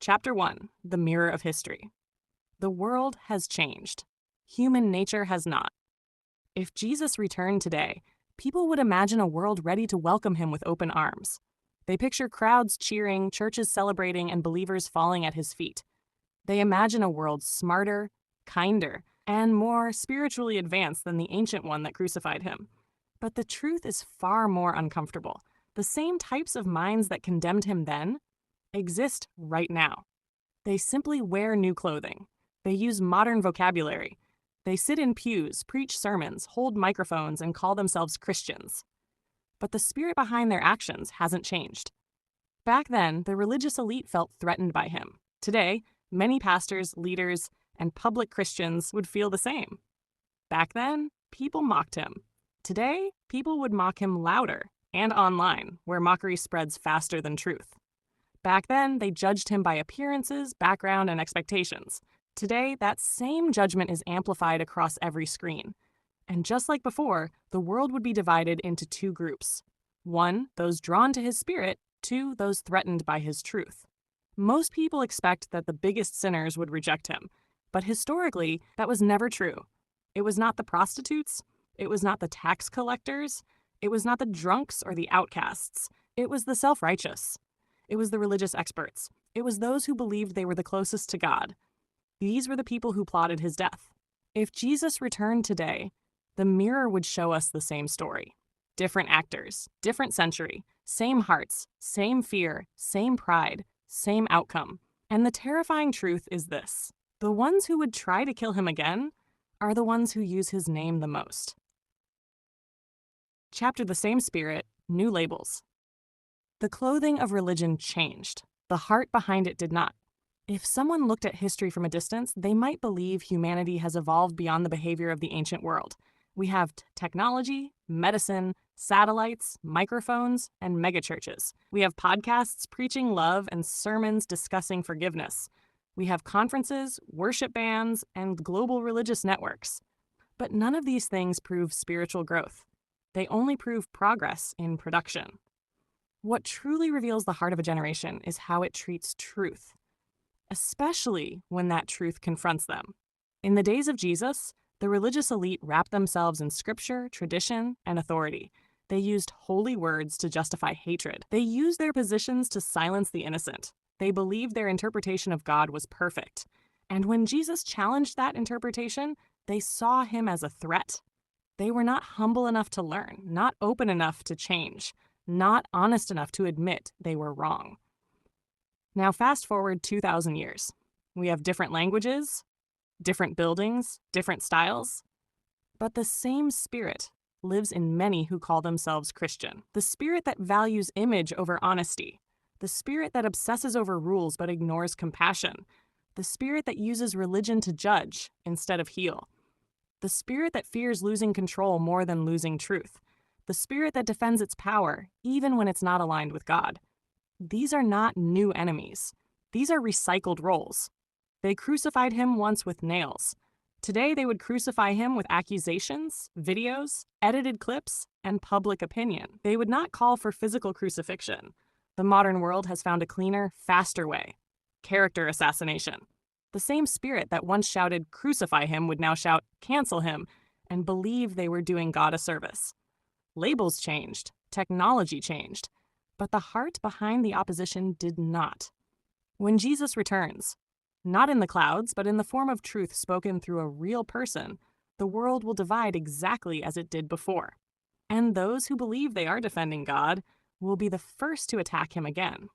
Chapter 1: The Mirror of History. The world has changed. Human nature has not. If Jesus returned today, people would imagine a world ready to welcome him with open arms. They picture crowds cheering, churches celebrating, and believers falling at his feet. They imagine a world smarter, kinder, and more spiritually advanced than the ancient one that crucified him. But the truth is far more uncomfortable. The same types of minds that condemned him then exist right now. They simply wear new clothing. They use modern vocabulary. They sit in pews, preach sermons, hold microphones, and call themselves Christians. But the spirit behind their actions hasn't changed. Back then, the religious elite felt threatened by him. Today, many pastors, leaders, and public Christians would feel the same. Back then, people mocked him. Today, people would mock him louder and online, where mockery spreads faster than truth. Back then, they judged him by appearances, background, and expectations. Today, that same judgment is amplified across every screen. And just like before, the world would be divided into two groups. One, those drawn to his spirit. Two, those threatened by his truth. Most people expect that the biggest sinners would reject him. But historically, that was never true. It was not the prostitutes. It was not the tax collectors. It was not the drunks or the outcasts. It was the self-righteous. It was the religious experts. It was those who believed they were the closest to God. These were the people who plotted his death. If Jesus returned today, the mirror would show us the same story. Different actors, different century, same hearts, same fear, same pride, same outcome. And the terrifying truth is this: the ones who would try to kill him again are the ones who use his name the most. Chapter: The Same Spirit, New Labels. The clothing of religion changed. The heart behind it did not. If someone looked at history from a distance, they might believe humanity has evolved beyond the behavior of the ancient world. We have technology, medicine, satellites, microphones, and megachurches. We have podcasts preaching love and sermons discussing forgiveness. We have conferences, worship bands, and global religious networks. But none of these things prove spiritual growth. They only prove progress in production. What truly reveals the heart of a generation is how it treats truth, especially when that truth confronts them. In the days of Jesus, the religious elite wrapped themselves in scripture, tradition, and authority. They used holy words to justify hatred. They used their positions to silence the innocent. They believed their interpretation of God was perfect. And when Jesus challenged that interpretation, they saw him as a threat. They were not humble enough to learn, not open enough to change, not honest enough to admit they were wrong. Now fast forward 2,000 years. We have different languages, different buildings, different styles, but the same spirit lives in many who call themselves Christian. The spirit that values image over honesty, the spirit that obsesses over rules but ignores compassion, the spirit that uses religion to judge instead of heal, the spirit that fears losing control more than losing truth, the spirit that defends its power even when it's not aligned with God. These are not new enemies. These are recycled roles. They crucified him once with nails. Today they would crucify him with accusations, videos, edited clips, and public opinion. They would not call for physical crucifixion. The modern world has found a cleaner, faster way: character assassination. The same spirit that once shouted, "Crucify him," would now shout, "Cancel him," and believe they were doing God a service. Labels changed, technology changed, but the heart behind the opposition did not. When Jesus returns, not in the clouds, but in the form of truth spoken through a real person, the world will divide exactly as it did before. And those who believe they are defending God will be the first to attack him again.